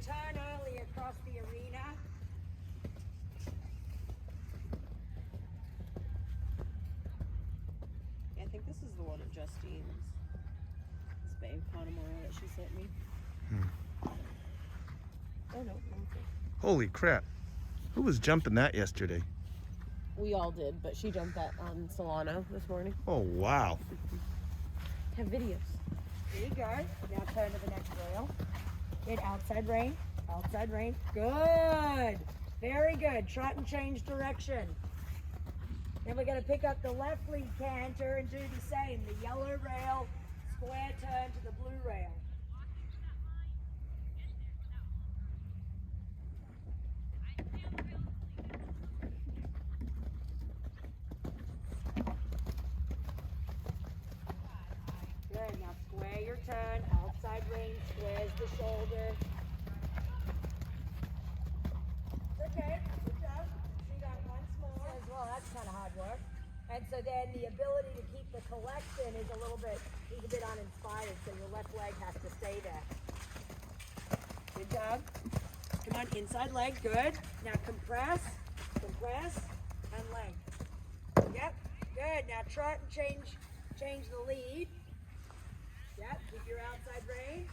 turn early across the arena. I think this is the one at Justine's. This Babe Connemara that she sent me. Oh no, okay. Holy crap. Who was jumping that yesterday? We all did, but she jumped that on Solano this morning. Oh, wow. Have videos. There you go. Now turn to the next rail. Hit outside rein. Outside rein. Good. Very good. Trot and change direction. Then we're going to pick up the left lead canter and do the same. The yellow rail, square turn to the blue rail. Good. Now square your turn. Outside rein squares the shoulder. It's okay. Good job. Do that once more. As well, that's kind of hard work. And so then the ability to keep the collection is a bit uninspired, so your left leg has to stay there. Good job. Come on, inside leg, good. Now compress, and leg. Yep, good. Now trot and change the lead. Yep, keep your outside rein.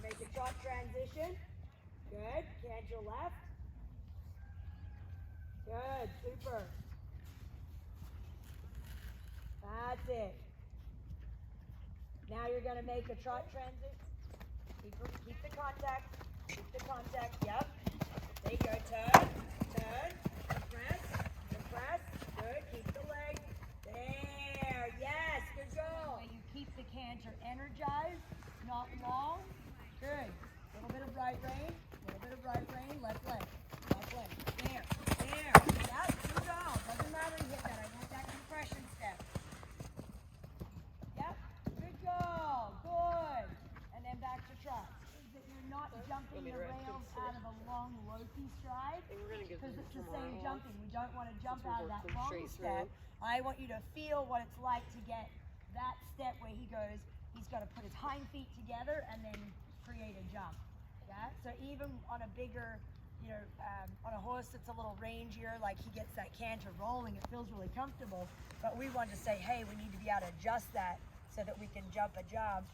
Make a trot transition. Good, canter left. Good, super. That's it. Now you're going to make a trot transition. Keep the contact. Keep the contact. Yep. There you go. Turn. Compress. Good. Keep the leg. There. Yes. Good go. You keep the canter energized, not long. Good. A little bit of right rein. Left leg. There. Yep. Good go. Doesn't matter to hit that. I want that compression step. Yep. Good go. Good. And then back to trot. That you're not jumping the rails out of a long Loki stride, because it's the same jumping. We don't want to jump out of that long step. I want you to feel what it's like to get that step where he goes, he's got to put his hind feet together and then create a jump. Yeah. So even on a bigger, on a horse that's a little rangier, like he gets that canter rolling, it feels really comfortable. But we want to say, hey, we need to be able to adjust that so that we can jump a jump.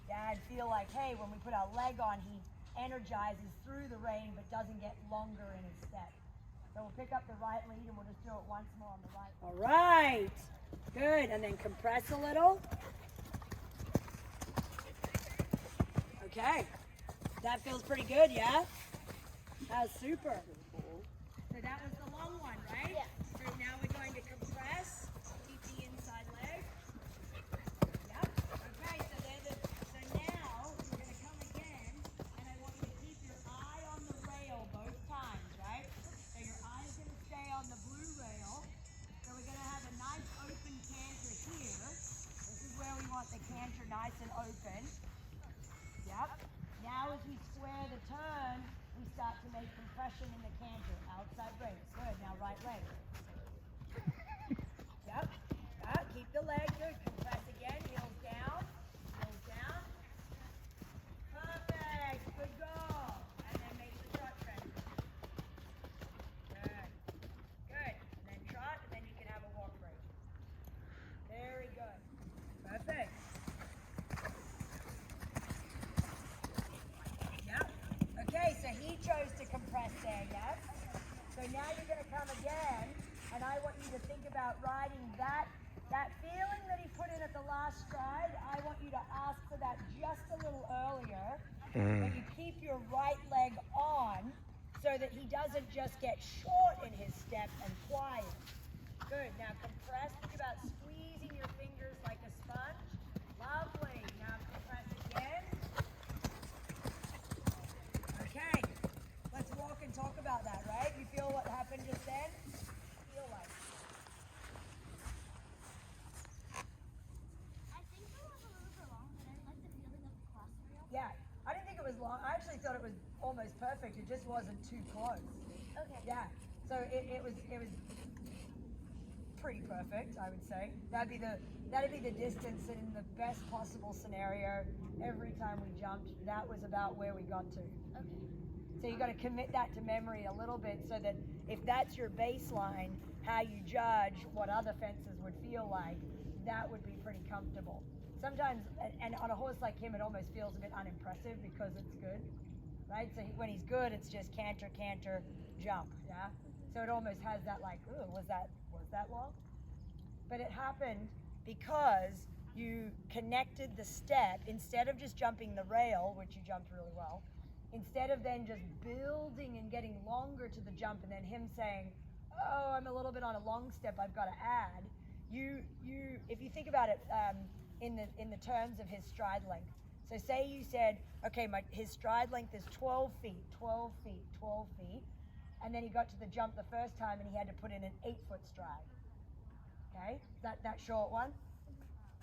Yeah, and feel like, hey, when we put our leg on, he energizes through the rein but doesn't get longer in his step. So we'll pick up the right lead and we'll just do it once more on the right. All right. Good. And then compress a little. Okay. That feels pretty good, yeah? That was super. So that was the long one, right? Yeah. So now we're going to compress. Keep the inside leg. Yep. Okay, so now we're going to come again, and I want you to keep your eye on the rail both times, right? So your eye is going to stay on the blue rail. So we're going to have a nice open canter here. This is where we want the canter nice and open. Yep. Now as we square the turn, we start to make compression in the canter. Outside rein. Good. Now right leg. Yep. Keep the leg good. Compress again. Heels down. Perfect. Good go. And then make the trot transition. Good. And then trot, and then you can have a walk break. Very good. Perfect. Okay, so he chose to compress there, yes? So now you're going to come again, and I want you to think about riding that feeling that he put in at the last stride. I want you to ask for that just a little earlier, but you keep your right leg on so that he doesn't just get short in his step and quiet. Good, now compress. Think about squeezing your fingers like a sponge. Lovely, now compress again. Okay, let's walk and talk about that, right? You feel what happened just then? Feel like? I think it was a little bit long, but I like the feeling of the cross rail. Yeah, I didn't think it was long. I actually thought it was almost perfect. It just wasn't too close. Okay. Yeah, so it was pretty perfect, I would say. That'd be the distance, and in the best possible scenario, every time we jumped, that was about where we got to. Okay. So you got to commit that to memory a little bit so that if that's your baseline, how you judge what other fences would feel like, that would be pretty comfortable. Sometimes, and on a horse like him, it almost feels a bit unimpressive because it's good, right? So when he's good, it's just canter, canter, jump, yeah? So it almost has that like, ooh, was that long? But it happened because you connected the step, instead of just jumping the rail, which you jumped really well, instead of then just building and getting longer to the jump and then him saying, oh, I'm a little bit on a long step, I've got to add, if you think about it in the terms of his stride length, so say you said, okay, his stride length is 12 feet, 12 feet, 12 feet, and then he got to the jump the first time and he had to put in an 8-foot stride, okay, that short one.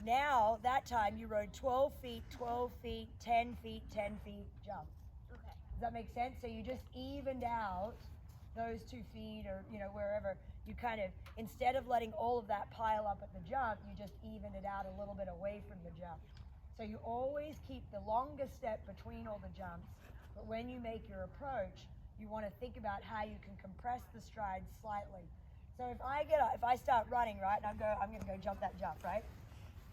Now, that time you rode 12 feet, 12 feet, 10 feet, 10 feet, jump. Okay. Does that make sense? So you just evened out those 2 feet or, wherever. You kind of, instead of letting all of that pile up at the jump, you just even it out a little bit away from the jump. So you always keep the longest step between all the jumps, but when you make your approach, you want to think about how you can compress the stride slightly. So if I start running, right, and I'm going to go jump that jump, right?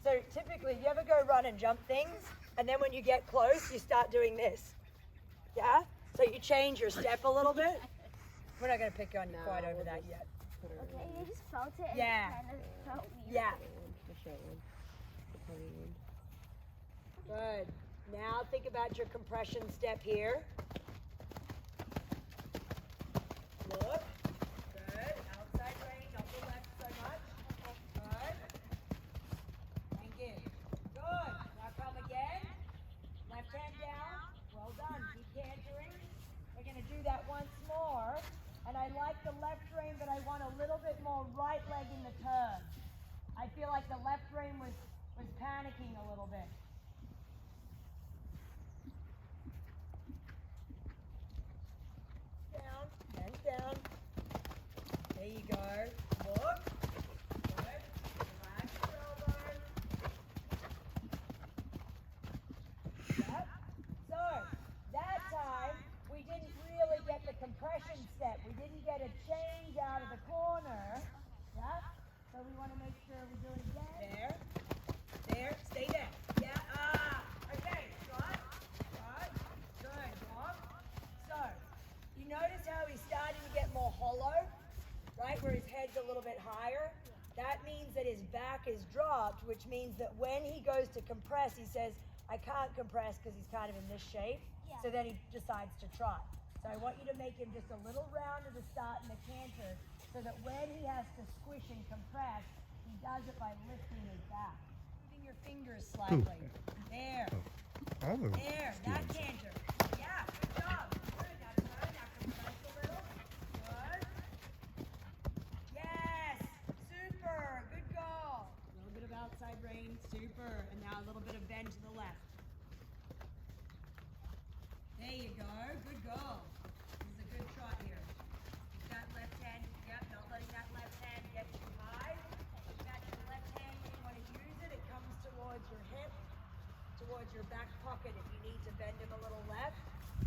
So typically, you ever go run and jump things, and then when you get close, you start doing this, yeah? So you change your step a little bit. We're not going to pick on you quite over that yet. Okay, you just felt it and Yeah. it kind of felt weird. Yeah. The short one. The pointy one. Good. Now think about your compression step here. Look. Good. Outside range, up the left so much. Good. Thank you. Good. Now come again. Left hand down. Well done. Keep cantering. We're going to do that once more. And I like the left rein, but I want a little bit more right leg in the turn. I feel like the left rein was panicking a little bit. Down, bend down. There you go. Look. Good. Relax your elbow. Yep. So, that time, we didn't really get the compression step. We didn't get a change out of the corner. Yeah? So we want to make sure we do it again. There. Stay there. Yeah. Okay. Right. Good. Walk. So, you notice how he's starting to get more hollow, right? Where his head's a little bit higher. That means that his back is dropped, which means that when he goes to compress, he says, I can't compress because he's kind of in this shape. Yeah. So then he decides to trot. So I want you to make him just a little round at the start in the canter so that when he has to squish and compress, he does it by lifting his back. Moving your fingers slightly. There. Oh, There. That canter. Yeah. Good job. Good. Now turn. Now compress a little. Good. Yes. Super. Good goal. A little bit of outside rein. Super. And now a little bit of bend to the left. There you go. Good goal. This is a good trot here. Keep that left hand, not letting that left hand get too high. That left hand, when you want to use it, it comes towards your hip, towards your back pocket if you need to bend him a little left.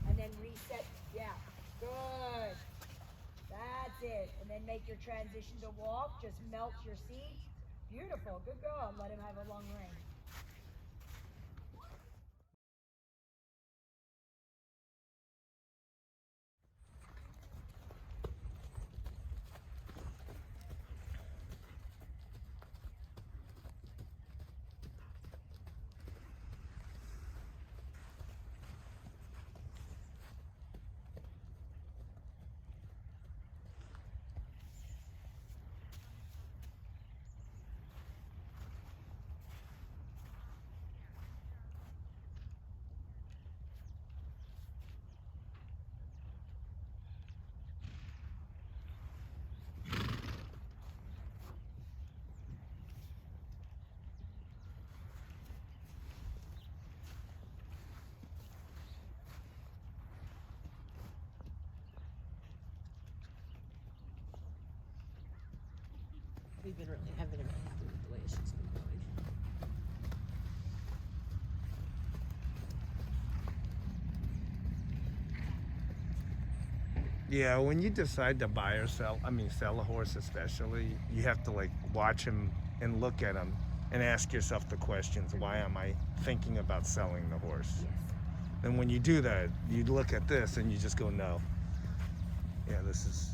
And then reset. Yeah. Good. That's it. And then make your transition to walk. Just melt your seat. Beautiful. Good goal. Let him have a long range. We've been really haven't been happy with the way she's been going. Yeah, when you decide to buy or sell, sell a horse especially, you have to like watch him and look at him and ask yourself the questions. Why am I thinking about selling the horse? Yes. And when you do that, you look at this and you just go, no. Yeah, this is.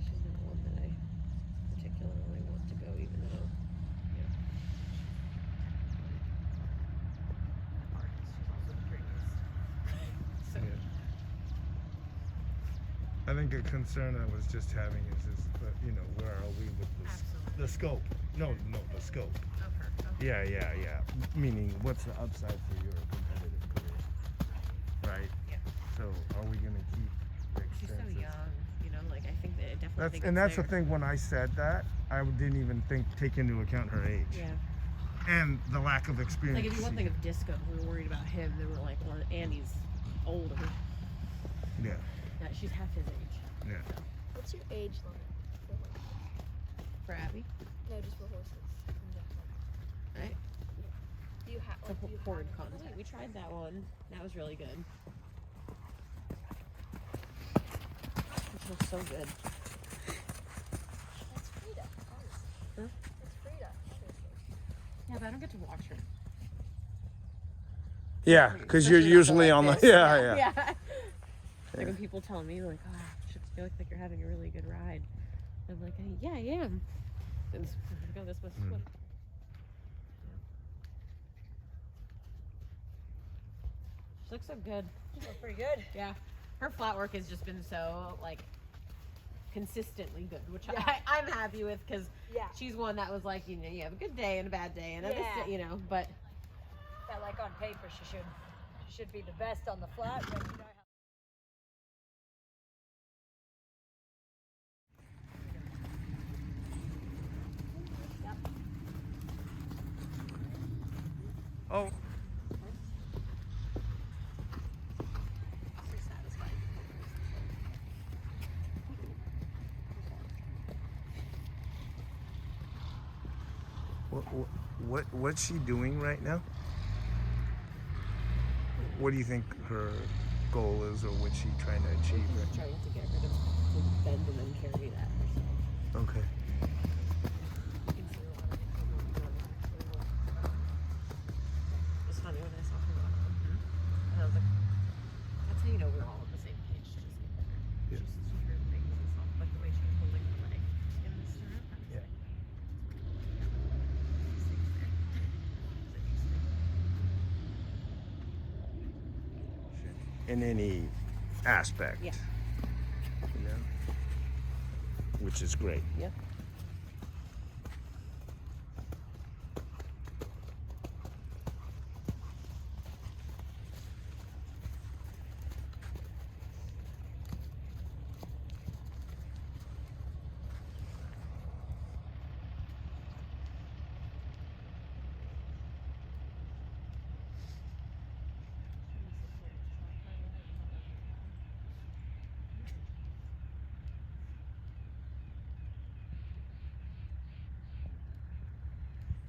She's not one that I particularly want to go, even though. So. Yeah. I think a concern I was just having is where are we with the scope? No, the scope. Yeah. Meaning, what's the upside for your competitive career? Right? Yeah. So, are we going to keep the She's so expenses? young, I think that it definitely. That's the thing. When I said that, I didn't even take into account her age. Yeah. And the lack of experience. Like, if you want to think of Disco, we were worried about him. Then we're like, well, Andy's older. Yeah. Yeah, she's half his age. Yeah. What's your age limit For Abby, No, just for horses. right? Do you have The horde contest. We tried that one. That was really good. It feels so good. That's Frida. Huh? That's Frida. Yeah, but I don't get to watch her. Yeah, because you're Especially not usually like on the. this. Yeah. Yeah. Like when people tell me, like, oh, you feel like you're having a really good ride. I'm like, yeah, I am. And go this way. Mm. She looks so good. Looks pretty good. Yeah. Her flat work has just been so, like, consistently good, which Yeah. I'm happy with because Yeah. she's one that was like, you have a good day and a bad day and a Yeah. this, but Yeah, like on paper, she should be the best on the flat, but you know how. Oh. What's she doing right now? What do you think her goal is, or what's she trying to achieve? she's trying to get her to bend and then carry that herself. Okay. It's funny when I saw her walk up, and I was like, that's how you know we're all on the same page. Yeah. She's her things and stuff, like the way she was holding her leg in the stirrup. I was Yeah. like, In any aspect. Yeah. Which is great. Yep.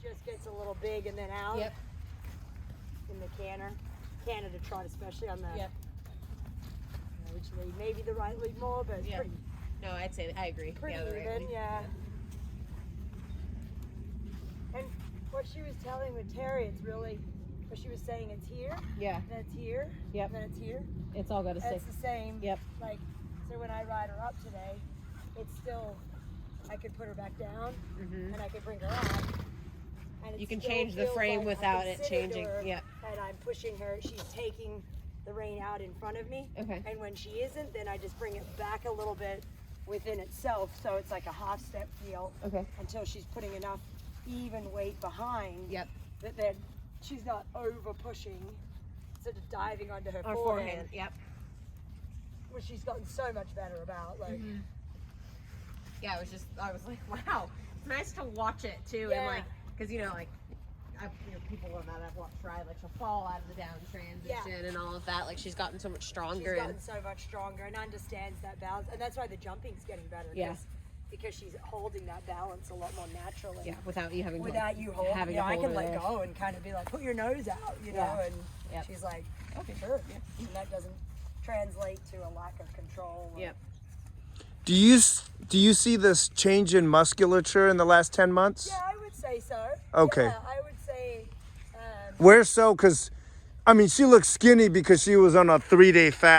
Just gets a little big and then out. Yep. In the Canada trot, especially on the. Yep. Which lead, maybe the right lead more, but it's Yeah. pretty No, I'd say I agree. pretty Yeah, the right even, way. yeah. And what she was telling with Terry, it's really, what she was saying, it's here, Yeah. then it's here, Yep. then it's here. It's all got to stick. It's the same. Yep. Like, so when I ride her up today, it's still, I could put her back down Mhm. and I could bring her up. And it You can still change the feels frame like without I'm it considered changing. her, Yep. And I'm pushing her, she's taking the rein out in front of me. Okay. And when she isn't, then I just bring it back a little bit within itself, so it's like a half step feel Okay. until she's putting enough even weight behind Yep. that then she's not over pushing, sort of diving onto her Or forehead, forehand. Yep. which she's gotten so much better about. Like, Yeah, I was like, wow, it's nice to watch it too, Yeah. and like, because people on that I've watched ride, like she'll fall out of the down transition and all of that. Like she's gotten so much she's stronger. gotten so much stronger and understands that balance, and that's why the jumping's getting better. Yeah. 'Cause because she's holding that balance a lot more naturally. Yeah, without you having Without you holding, having you know, to I hold can her let there. go and kind of be like, put your nose out, you know, and Yep. she's like, Okay. sure. And that doesn't translate to a lack of control. Yep. Do you see this change in musculature in the last 10 months? Yeah, I would say so. Okay. Yeah, I would say. Where so? Because, I mean, she looks skinny because she was on a 3-day fast.